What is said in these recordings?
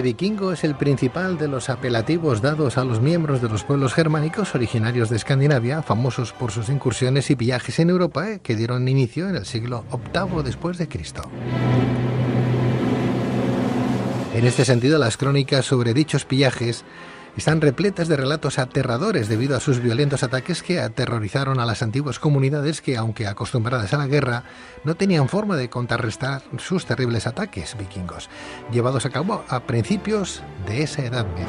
Vikingo es el principal de los apelativos dados a los miembros de los pueblos germánicos originarios de Escandinavia, famosos por sus incursiones y viajes en Europa, que dieron inicio en el siglo VIII después de Cristo. En este sentido, las crónicas sobre dichos pillajes están repletas de relatos aterradores debido a sus violentos ataques que aterrorizaron a las antiguas comunidades que, aunque acostumbradas a la guerra, no tenían forma de contrarrestar sus terribles ataques vikingos, llevados a cabo a principios de esa Edad Media.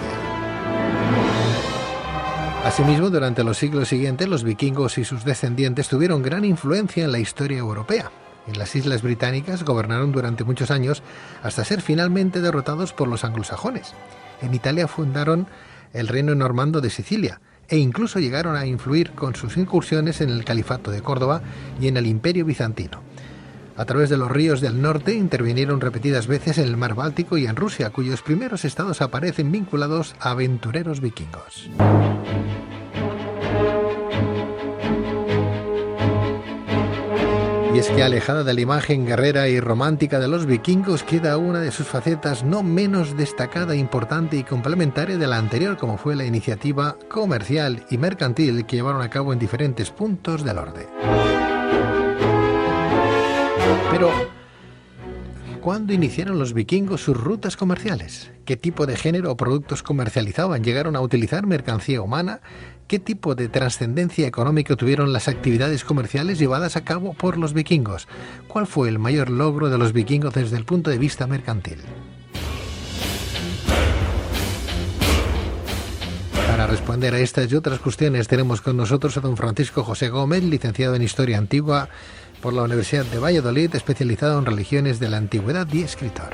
Asimismo, durante los siglos siguientes, los vikingos y sus descendientes tuvieron gran influencia en la historia europea. En las Islas Británicas gobernaron durante muchos años hasta ser finalmente derrotados por los anglosajones. En Italia fundaron el reino normando de Sicilia e incluso llegaron a influir con sus incursiones en el Califato de Córdoba y en el Imperio Bizantino. A través de los ríos del norte intervinieron repetidas veces en el mar Báltico y en Rusia, cuyos primeros estados aparecen vinculados a aventureros vikingos. Y es que alejada de la imagen guerrera y romántica de los vikingos queda una de sus facetas no menos destacada, importante y complementaria de la anterior, como fue la iniciativa comercial y mercantil que llevaron a cabo en diferentes puntos del orbe. Pero, ¿cuándo iniciaron los vikingos sus rutas comerciales? ¿Qué tipo de género o productos comercializaban? ¿Llegaron a utilizar mercancía humana? ¿Qué tipo de trascendencia económica tuvieron las actividades comerciales llevadas a cabo por los vikingos? ¿Cuál fue el mayor logro de los vikingos desde el punto de vista mercantil? Para responder a estas y otras cuestiones tenemos con nosotros a don Francisco José Gómez, licenciado en Historia Antigua por la Universidad de Valladolid, especializado en religiones de la antigüedad y escritor.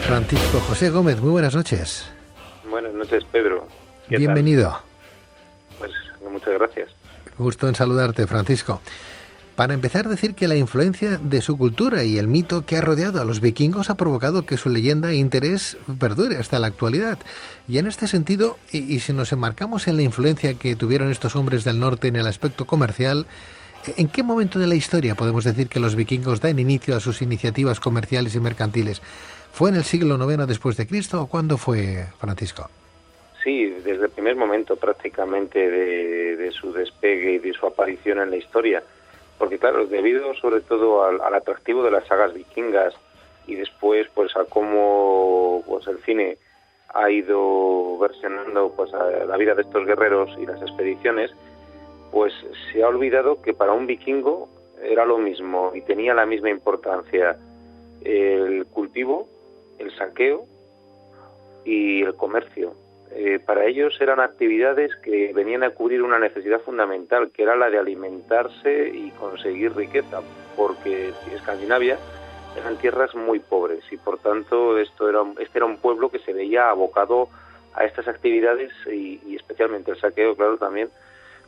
Francisco José Gómez, muy buenas noches. Buenas noches, Pedro. Bienvenido. Tal? Pues muchas gracias. Gusto en saludarte, Francisco. Para empezar, decir que la influencia de su cultura y el mito que ha rodeado a los vikingos ha provocado que su leyenda e interés perdure hasta la actualidad. Y en este sentido, y si nos enmarcamos en la influencia que tuvieron estos hombres del norte en el aspecto comercial, ¿en qué momento de la historia podemos decir que los vikingos dan inicio a sus iniciativas comerciales y mercantiles? ¿Fue en el siglo IX después de Cristo o cuándo fue, Francisco? Sí, desde el primer momento prácticamente de su despegue y de su aparición en la historia. Porque claro, debido sobre todo al atractivo de las sagas vikingas y después pues a cómo pues el cine ha ido versionando pues a la vida de estos guerreros y las expediciones, pues se ha olvidado que para un vikingo era lo mismo y tenía la misma importancia el cultivo, el saqueo y el comercio. Para ellos eran actividades que venían a cubrir una necesidad fundamental, que era la de alimentarse y conseguir riqueza, porque Escandinavia eran tierras muy pobres y por tanto este era un pueblo que se veía abocado a estas actividades y especialmente el saqueo, claro, también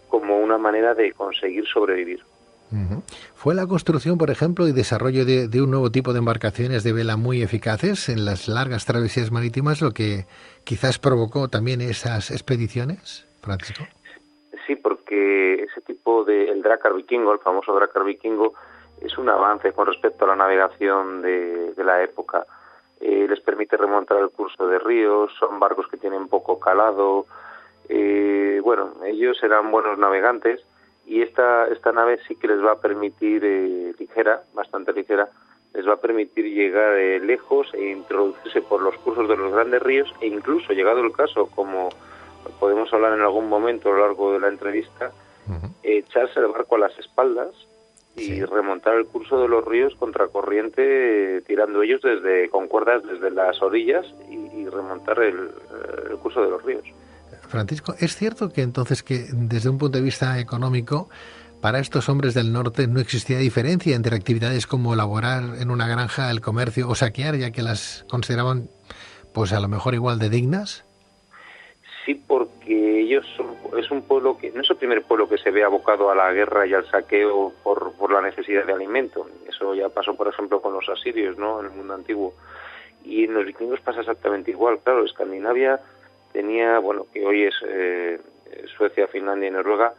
como una manera de conseguir sobrevivir. Uh-huh. ¿Fue la construcción, por ejemplo, y desarrollo de un nuevo tipo de embarcaciones de vela muy eficaces en las largas travesías marítimas lo que quizás provocó también esas expediciones, Francisco? Sí, porque ese tipo el Drakkar vikingo, el famoso Drakkar vikingo, es un avance con respecto a la navegación de la época. Les permite remontar el curso de ríos, son barcos que tienen poco calado. Ellos eran buenos navegantes. Y esta nave sí que les va a permitir, bastante ligera, les va a permitir llegar lejos e introducirse por los cursos de los grandes ríos e incluso, llegado el caso, como podemos hablar en algún momento a lo largo de la entrevista, echarse el barco a las espaldas y remontar el curso de los ríos contracorriente, tirando ellos con cuerdas desde las orillas y remontar el curso de los ríos. Francisco, ¿es cierto que entonces que desde un punto de vista económico para estos hombres del norte no existía diferencia entre actividades como laborar en una granja, el comercio o saquear, ya que las consideraban pues a lo mejor igual de dignas? Sí, porque es un pueblo que no es el primer pueblo que se ve abocado a la guerra y al saqueo por la necesidad de alimento. Eso ya pasó, por ejemplo, con los asirios, ¿no?, en el mundo antiguo. Y en los vikingos pasa exactamente igual. Claro, Escandinavia tenía, bueno, que hoy es Suecia, Finlandia y Noruega,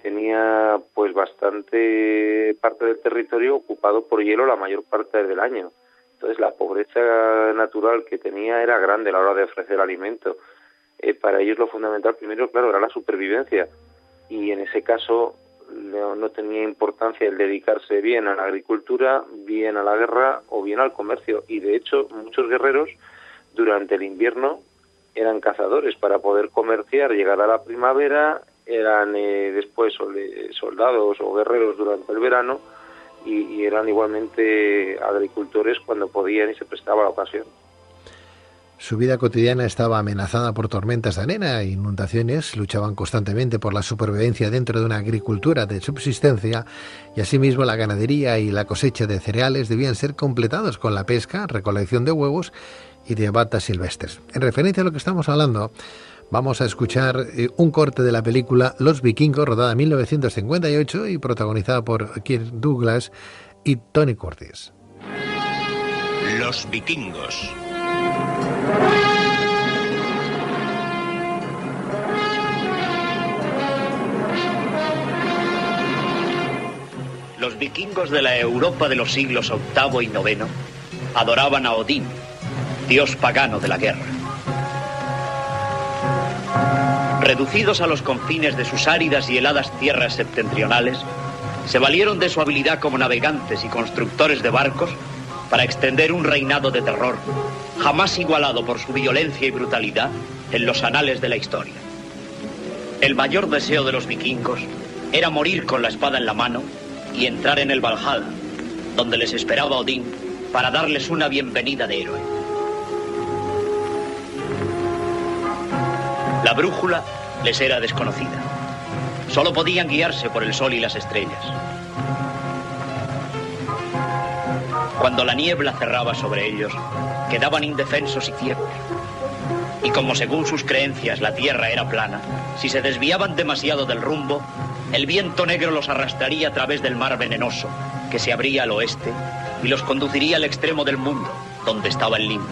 tenía pues bastante parte del territorio ocupado por hielo la mayor parte del año. Entonces la pobreza natural que tenía era grande a la hora de ofrecer alimento. Para ellos lo fundamental primero, claro, era la supervivencia, y en ese caso no tenía importancia el dedicarse bien a la agricultura, bien a la guerra o bien al comercio. Y de hecho muchos guerreros durante el invierno eran cazadores para poder comerciar, llegar a la primavera, eran después soldados o guerreros durante el verano y eran igualmente agricultores cuando podían y se prestaba la ocasión. Su vida cotidiana estaba amenazada por tormentas de arena e inundaciones, luchaban constantemente por la supervivencia dentro de una agricultura de subsistencia y asimismo la ganadería y la cosecha de cereales debían ser completados con la pesca, recolección de huevos y de batas silvestres. En referencia a lo que estamos hablando, vamos a escuchar un corte de la película Los Vikingos, rodada en 1958 y protagonizada por Kirk Douglas y Tony Curtis. Los Vikingos. Los vikingos de la Europa de los siglos VIII y IX adoraban a Odín, dios pagano de la guerra. Reducidos a los confines de sus áridas y heladas tierras septentrionales, se valieron de su habilidad como navegantes y constructores de barcos para extender un reinado de terror jamás igualado por su violencia y brutalidad en los anales de la historia. El mayor deseo de los vikingos era morir con la espada en la mano y entrar en el Valhalla, donde les esperaba Odín para darles una bienvenida de héroe. La brújula les era desconocida. Solo podían guiarse por el sol y las estrellas. Cuando la niebla cerraba sobre ellos, quedaban indefensos y ciegos. Y como según sus creencias la tierra era plana, si se desviaban demasiado del rumbo, el viento negro los arrastraría a través del mar venenoso, que se abría al oeste y los conduciría al extremo del mundo, donde estaba el limbo.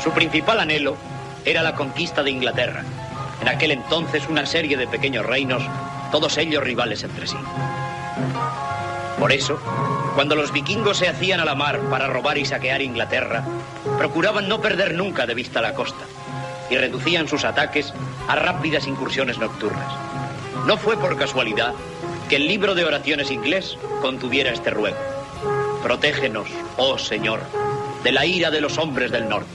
Su principal anhelo era la conquista de Inglaterra, en aquel entonces una serie de pequeños reinos, todos ellos rivales entre sí. Por eso, cuando los vikingos se hacían a la mar para robar y saquear Inglaterra, procuraban no perder nunca de vista la costa y reducían sus ataques a rápidas incursiones nocturnas. No fue por casualidad que el libro de oraciones inglés contuviera este ruego: protégenos, oh Señor, de la ira de los hombres del norte.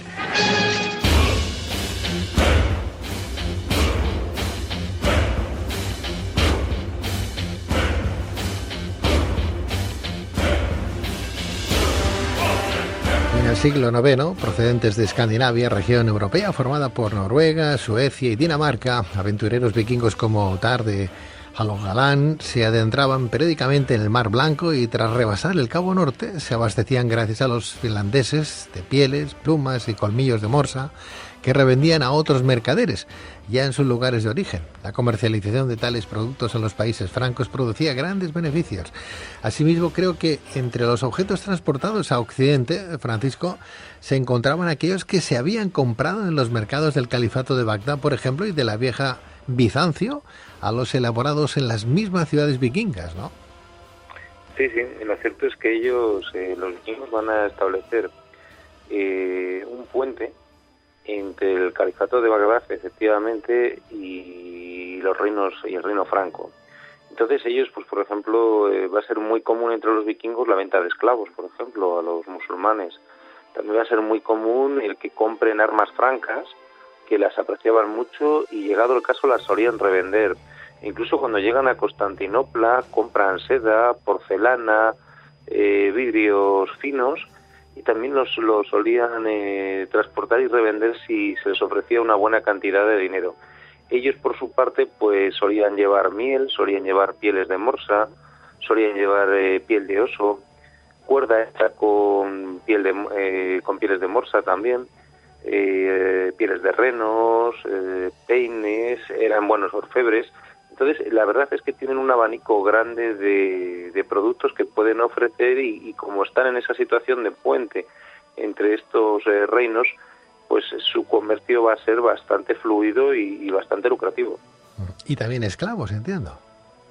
En el siglo IX, procedentes de Escandinavia, región europea formada por Noruega, Suecia y Dinamarca, aventureros vikingos como Ottar de Hålogaland se adentraban periódicamente en el Mar Blanco y tras rebasar el Cabo Norte se abastecían gracias a los finlandeses de pieles, plumas y colmillos de morsa que revendían a otros mercaderes ya en sus lugares de origen. La comercialización de tales productos en los países francos producía grandes beneficios. Asimismo, creo que entre los objetos transportados a Occidente, Francisco, se encontraban aquellos que se habían comprado en los mercados del Califato de Bagdad, por ejemplo, y de la vieja Bizancio, a los elaborados en las mismas ciudades vikingas, ¿no? Sí, lo cierto es que ellos, los vikingos, van a establecer un puente entre el Califato de Bagdad, efectivamente, y los reinos y el reino franco. Entonces ellos, pues por ejemplo, va a ser muy común entre los vikingos la venta de esclavos, por ejemplo, a los musulmanes. También va a ser muy común el que compren armas francas, que las apreciaban mucho y llegado el caso las solían revender. Incluso cuando llegan a Constantinopla compran seda, porcelana, vidrios finos y también los solían transportar y revender si se les ofrecía una buena cantidad de dinero. Ellos, por su parte, pues solían llevar miel, solían llevar pieles de morsa, solían llevar piel de oso, cuerda hecha con pieles de morsa también, pieles de renos, peines, eran buenos orfebres. Entonces, la verdad es que tienen un abanico grande de productos que pueden ofrecer y como están en esa situación de puente entre estos reinos, pues su comercio va a ser bastante fluido y bastante lucrativo. Y también esclavos, entiendo.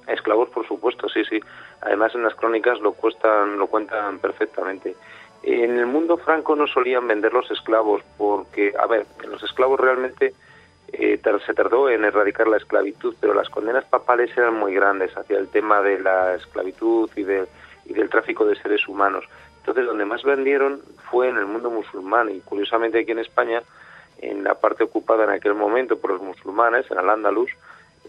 Esclavos, por supuesto, sí, sí. Además, en las crónicas lo cuentan perfectamente. En el mundo franco no solían vender los esclavos porque, a ver, los esclavos realmente se tardó en erradicar la esclavitud, pero las condenas papales eran muy grandes hacia el tema de la esclavitud y del tráfico de seres humanos. Entonces, donde más vendieron fue en el mundo musulmán y, curiosamente, aquí en España, en la parte ocupada en aquel momento por los musulmanes, en Al-Ándalus,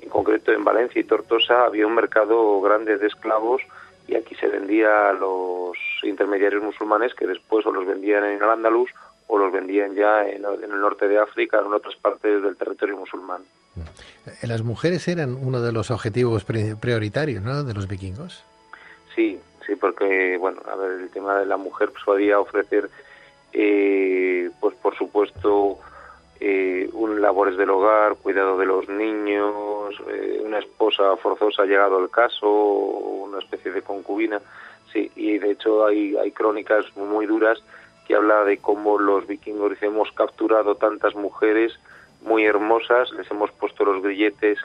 en concreto en Valencia y Tortosa, había un mercado grande de esclavos y aquí se vendía a los intermediarios musulmanes que después o los vendían en Al-Ándalus o los vendían ya en el norte de África, en otras partes del territorio musulmán. Las mujeres eran uno de los objetivos prioritarios, ¿no?, de los vikingos. Sí, porque, bueno, a ver, el tema de la mujer pues, podía ofrecer, pues por supuesto, labores del hogar, cuidado de los niños, una esposa forzosa llegado el caso, una especie de concubina, sí, y de hecho hay crónicas muy duras que habla de cómo los vikingos dicen, hemos capturado tantas mujeres muy hermosas, les hemos puesto los grilletes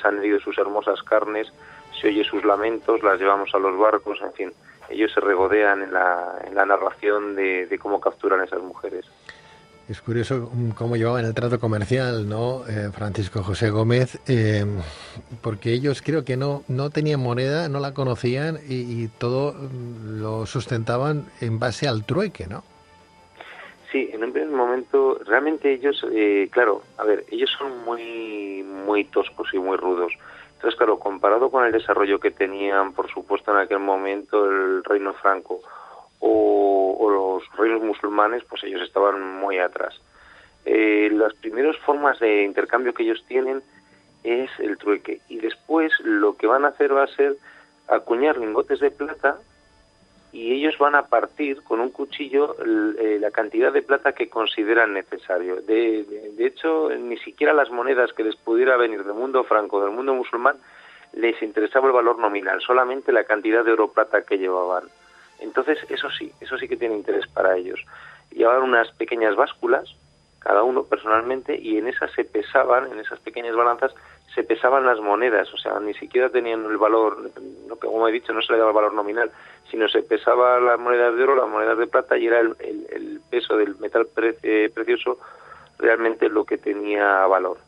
han herido sus hermosas carnes, se oye sus lamentos, las llevamos a los barcos, en fin, ellos se regodean en la narración de cómo capturan esas mujeres. Es curioso cómo llevaban el trato comercial, ¿no, Francisco José Gómez? Porque ellos creo que no tenían moneda, no la conocían y todo lo sustentaban en base al trueque, ¿no? Sí, en un primer momento, realmente ellos, claro, a ver, ellos son muy, muy toscos y muy rudos. Entonces, claro, comparado con el desarrollo que tenían, por supuesto, en aquel momento el reino franco o los reinos musulmanes, pues ellos estaban muy atrás. Las primeras formas de intercambio que ellos tienen es el trueque y después lo que van a hacer va a ser acuñar lingotes de plata y ellos van a partir con un cuchillo la cantidad de plata que consideran necesario. De hecho, ni siquiera las monedas que les pudiera venir del mundo franco, del mundo musulmán, les interesaba el valor nominal, solamente la cantidad de oro-plata que llevaban. Entonces, eso sí que tiene interés para ellos. Llevaban unas pequeñas básculas, cada uno personalmente, y en esas pequeñas balanzas, se pesaban las monedas, o sea, ni siquiera tenían el valor, como he dicho, no se le daba el valor nominal, sino se pesaba las monedas de oro, las monedas de plata, y era el peso del metal precioso realmente lo que tenía valor.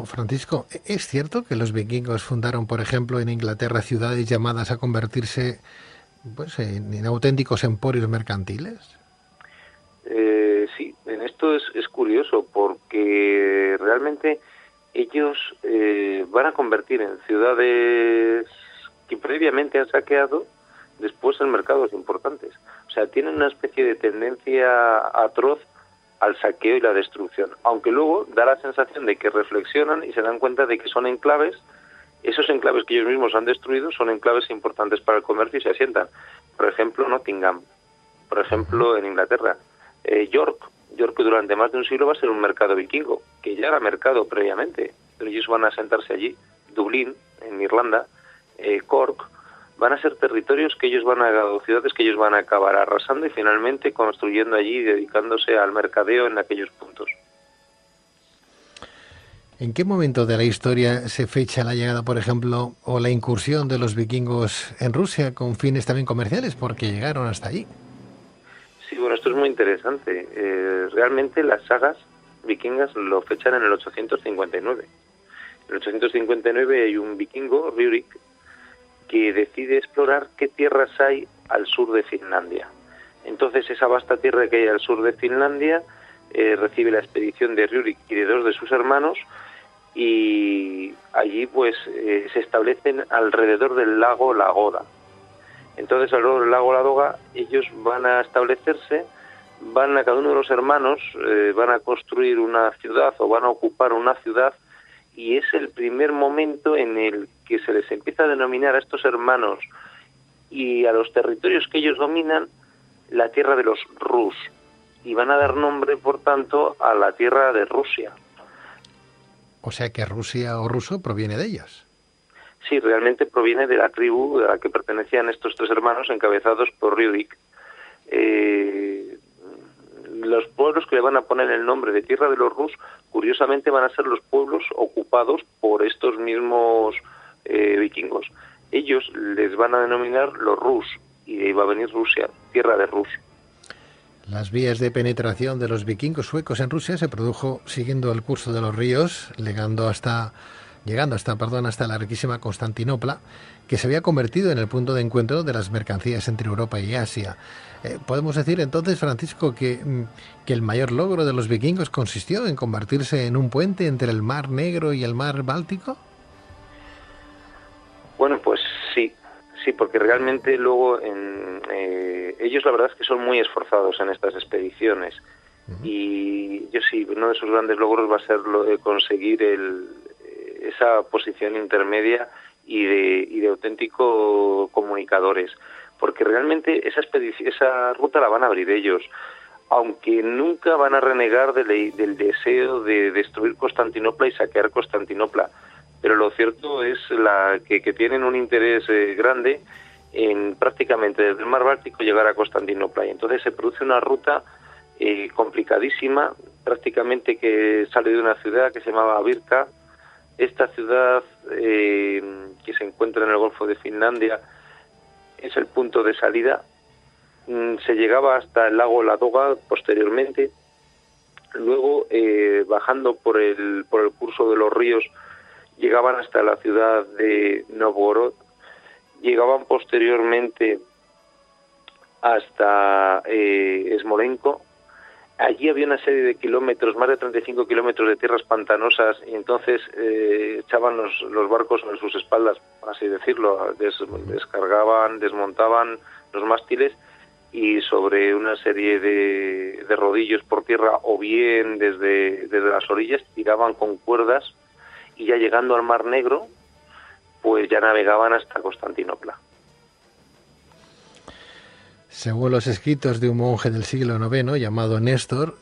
Francisco, ¿es cierto que los vikingos fundaron, por ejemplo, en Inglaterra ciudades llamadas a convertirse pues en auténticos emporios mercantiles? Sí, en esto es curioso porque realmente ellos van a convertir en ciudades que previamente han saqueado después en mercados importantes. O sea, tienen una especie de tendencia atroz al saqueo y la destrucción, aunque luego da la sensación de que reflexionan y se dan cuenta de que son enclaves. Esos enclaves que ellos mismos han destruido son enclaves importantes para el comercio y se asientan. Por ejemplo, Nottingham, por ejemplo, en Inglaterra. York durante más de un siglo va a ser un mercado vikingo, que ya era mercado previamente, pero ellos van a asentarse allí. Dublín, en Irlanda, Cork, van a ser territorios que ellos ciudades que ellos van a acabar arrasando y finalmente construyendo allí y dedicándose al mercadeo en aquellos puntos. ¿En qué momento de la historia se fecha la llegada, por ejemplo, o la incursión de los vikingos en Rusia con fines también comerciales? Porque llegaron hasta allí. Sí, bueno, esto es muy interesante. Realmente las sagas vikingas lo fechan en el 859. En el 859 hay un vikingo, Rurik, que decide explorar qué tierras hay al sur de Finlandia. Entonces, esa vasta tierra que hay al sur de Finlandia recibe la expedición de Rurik y de 2 de sus hermanos y allí pues se establecen alrededor del lago Lagoda. Entonces, alrededor del lago Ladoga, ellos van a establecerse, cada uno de los hermanos, van a construir una ciudad o van a ocupar una ciudad, y es el primer momento en el que se les empieza a denominar a estos hermanos y a los territorios que ellos dominan la tierra de los Rus, y van a dar nombre, por tanto, a la tierra de Rusia. O sea que Rusia o ruso proviene de ellos. Sí, realmente proviene de la tribu a la que pertenecían estos tres hermanos, encabezados por Rjurik. Los pueblos que le van a poner el nombre de Tierra de los Rus, curiosamente van a ser los pueblos ocupados por estos mismos vikingos. Ellos les van a denominar los Rus, y de ahí va a venir Rusia, Tierra de Rus. Las vías de penetración de los vikingos suecos en Rusia se produjo siguiendo el curso de los ríos, llegando hasta la riquísima Constantinopla, que se había convertido en el punto de encuentro de las mercancías entre Europa y Asia. ¿Podemos decir entonces, Francisco, que el mayor logro de los vikingos consistió en convertirse en un puente entre el Mar Negro y el Mar Báltico? Bueno, pues sí, porque realmente luego ellos la verdad es que son muy esforzados en estas expediciones. Y yo sí, uno de sus grandes logros va a ser conseguir esa posición intermedia y de auténticos comunicadores, porque realmente esa ruta la van a abrir ellos, aunque nunca van a renegar del deseo de destruir Constantinopla y saquear Constantinopla. Pero lo cierto es que tienen un interés grande en prácticamente desde el Mar Báltico llegar a Constantinopla, y entonces se produce una ruta complicadísima, prácticamente, que sale de una ciudad que se llamaba Virka. Esta ciudad, que se encuentra en el Golfo de Finlandia, es el punto de salida. Se llegaba hasta el lago Ladoga posteriormente. Luego, bajando por el curso de los ríos, llegaban hasta la ciudad de Novgorod. Llegaban posteriormente hasta Smolensk. Allí había una serie de kilómetros, más de 35 kilómetros de tierras pantanosas, y entonces echaban los barcos sobre sus espaldas, así decirlo, descargaban, desmontaban los mástiles, y sobre una serie de rodillos por tierra, o bien desde las orillas, tiraban con cuerdas, y ya llegando al Mar Negro, pues ya navegaban hasta Constantinopla. Según los escritos de un monje del siglo IX llamado Néstor,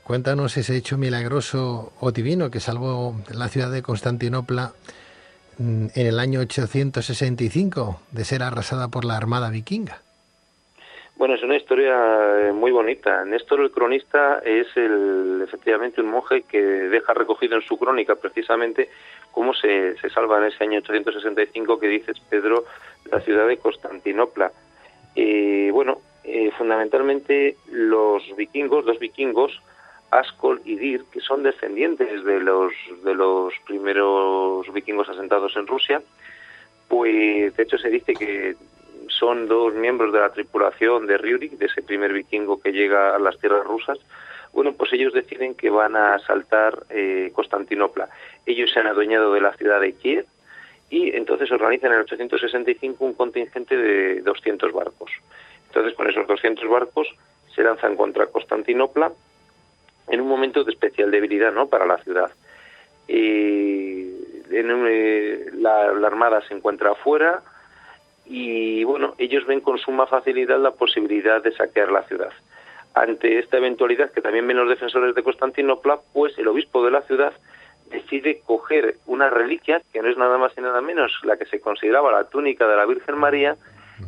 cuéntanos ese hecho milagroso o divino que salvó la ciudad de Constantinopla en el año 865 de ser arrasada por la armada vikinga. Bueno, es una historia muy bonita. Néstor, el cronista, es efectivamente un monje que deja recogido en su crónica precisamente cómo se salva en ese año 865 que dices, Pedro, la ciudad de Constantinopla. Fundamentalmente dos vikingos, Askol y Dir, que son descendientes de los primeros vikingos asentados en Rusia, pues de hecho se dice que son dos miembros de la tripulación de Rjurik, de ese primer vikingo que llega a las tierras rusas. Bueno, pues ellos deciden que van a asaltar Constantinopla. Ellos se han adueñado de la ciudad de Kiev, y entonces organizan en el 865 un contingente de 200 barcos. Entonces, con esos 200 barcos se lanzan contra Constantinopla en un momento de especial debilidad, ¿no?, para la ciudad. La armada se encuentra afuera, y bueno, ellos ven con suma facilidad la posibilidad de saquear la ciudad. Ante esta eventualidad, que también ven los defensores de Constantinopla, pues el obispo de la ciudad decide coger una reliquia, que no es nada más y nada menos la que se consideraba la túnica de la Virgen María,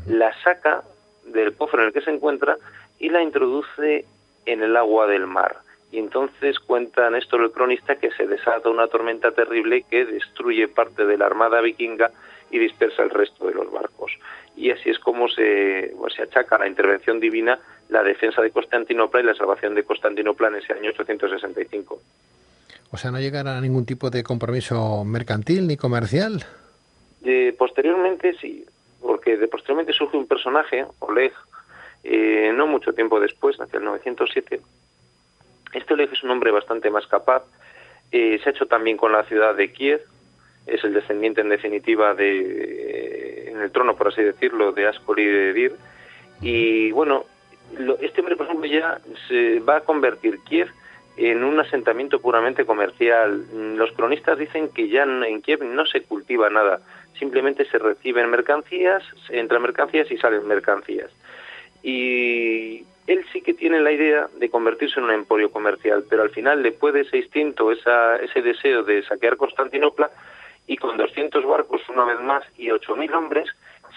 la saca del cofre en el que se encuentra y la introduce en el agua del mar. Y entonces cuenta Néstor el cronista que se desata una tormenta terrible que destruye parte de la armada vikinga y dispersa el resto de los barcos. Y así es como se achaca a la intervención divina la defensa de Constantinopla y la salvación de Constantinopla en ese año 865. O sea, no llegará a ningún tipo de compromiso mercantil ni comercial. Posteriormente sí, porque posteriormente surge un personaje, Oleg, no mucho tiempo después, hacia el 907. Este Oleg es un hombre bastante más capaz, se ha hecho también con la ciudad de Kiev, es el descendiente en definitiva de en el trono, por así decirlo, de Ascoli-Dir. Y bueno, este hombre, por ejemplo, ya se va a convertir Kiev en un asentamiento puramente comercial. Los cronistas dicen que ya en Kiev no se cultiva nada, simplemente se reciben mercancías, entran mercancías y salen mercancías. Y él sí que tiene la idea de convertirse en un emporio comercial, pero al final le puede ese instinto, ese deseo de saquear Constantinopla, y con 200 barcos una vez más y 8.000 hombres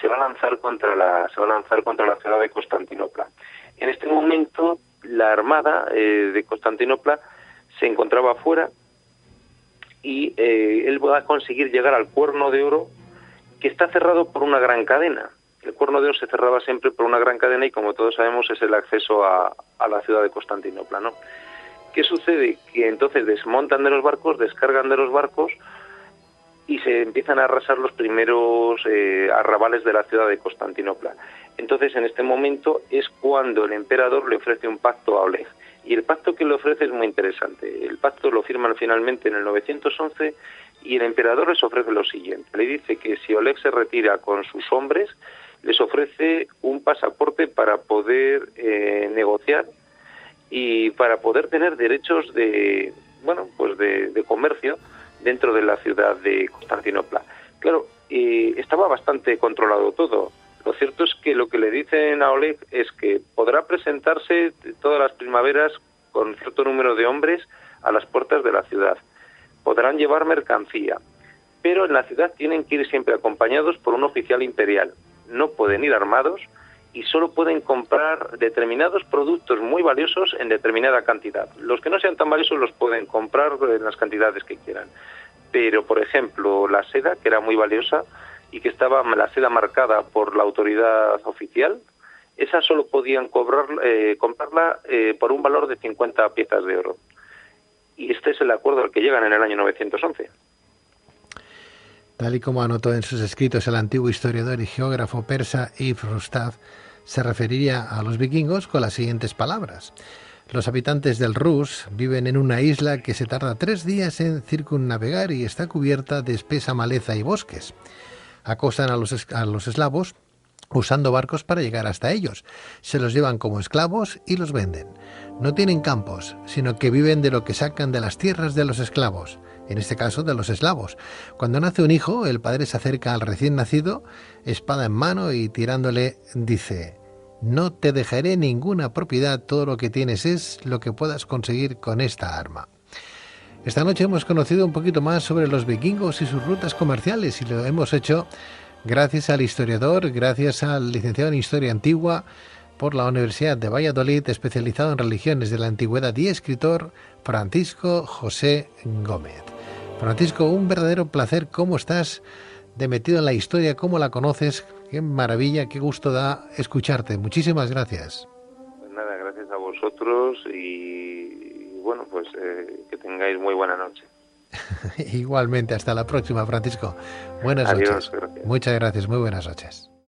se va a lanzar contra la ciudad de Constantinopla. En este momento la armada de Constantinopla se encontraba afuera y él va a conseguir llegar al Cuerno de Oro, que está cerrado por una gran cadena. El Cuerno de Oro se cerraba siempre por una gran cadena y, como todos sabemos, es el acceso a la ciudad de Constantinopla, ¿no? ¿Qué sucede? Que entonces desmontan de los barcos, descargan de los barcos y se empiezan a arrasar los primeros arrabales de la ciudad de Constantinopla. Entonces, en este momento es cuando el emperador le ofrece un pacto a Oleg. Y el pacto que le ofrece es muy interesante. El pacto lo firman finalmente en el 911 y el emperador les ofrece lo siguiente. Le dice que si Oleg se retira con sus hombres, les ofrece un pasaporte para poder negociar y para poder tener derechos de comercio dentro de la ciudad de Constantinopla. Claro, estaba bastante controlado todo. Lo cierto es que lo que le dicen a Oleg es que podrá presentarse todas las primaveras con cierto número de hombres a las puertas de la ciudad. Podrán llevar mercancía, pero en la ciudad tienen que ir siempre acompañados por un oficial imperial. No pueden ir armados y solo pueden comprar determinados productos muy valiosos en determinada cantidad. Los que no sean tan valiosos los pueden comprar en las cantidades que quieran. Pero, por ejemplo, la seda, que era muy valiosa y que estaba la seda marcada por la autoridad oficial, esa solo podían comprarla por un valor de 50 piezas de oro. Y este es el acuerdo al que llegan en el año 911. Tal y como anotó en sus escritos el antiguo historiador y geógrafo persa Ibn Rushd, se referiría a los vikingos con las siguientes palabras. Los habitantes del Rus viven en una isla que se tarda 3 días en circunnavegar y está cubierta de espesa maleza y bosques. Acosan a los eslavos usando barcos para llegar hasta ellos. Se los llevan como esclavos y los venden. No tienen campos, sino que viven de lo que sacan de las tierras de los esclavos, en este caso de los eslavos. Cuando nace un hijo, el padre se acerca al recién nacido, espada en mano, y tirándole dice: «No te dejaré ninguna propiedad, todo lo que tienes es lo que puedas conseguir con esta arma». Esta noche hemos conocido un poquito más sobre los vikingos y sus rutas comerciales, y lo hemos hecho gracias al historiador, gracias al licenciado en Historia Antigua por la Universidad de Valladolid, especializado en religiones de la antigüedad y escritor, Francisco José Gómez. Francisco, un verdadero placer. ¿Cómo estás de metido en la historia? ¿Cómo la conoces? Qué maravilla, qué gusto da escucharte. Muchísimas gracias. Pues nada, gracias a vosotros y bueno, pues que tengáis muy buena noche. Igualmente, hasta la próxima, Francisco. Buenas Adiós, noches. gracias. Muchas gracias, muy buenas noches.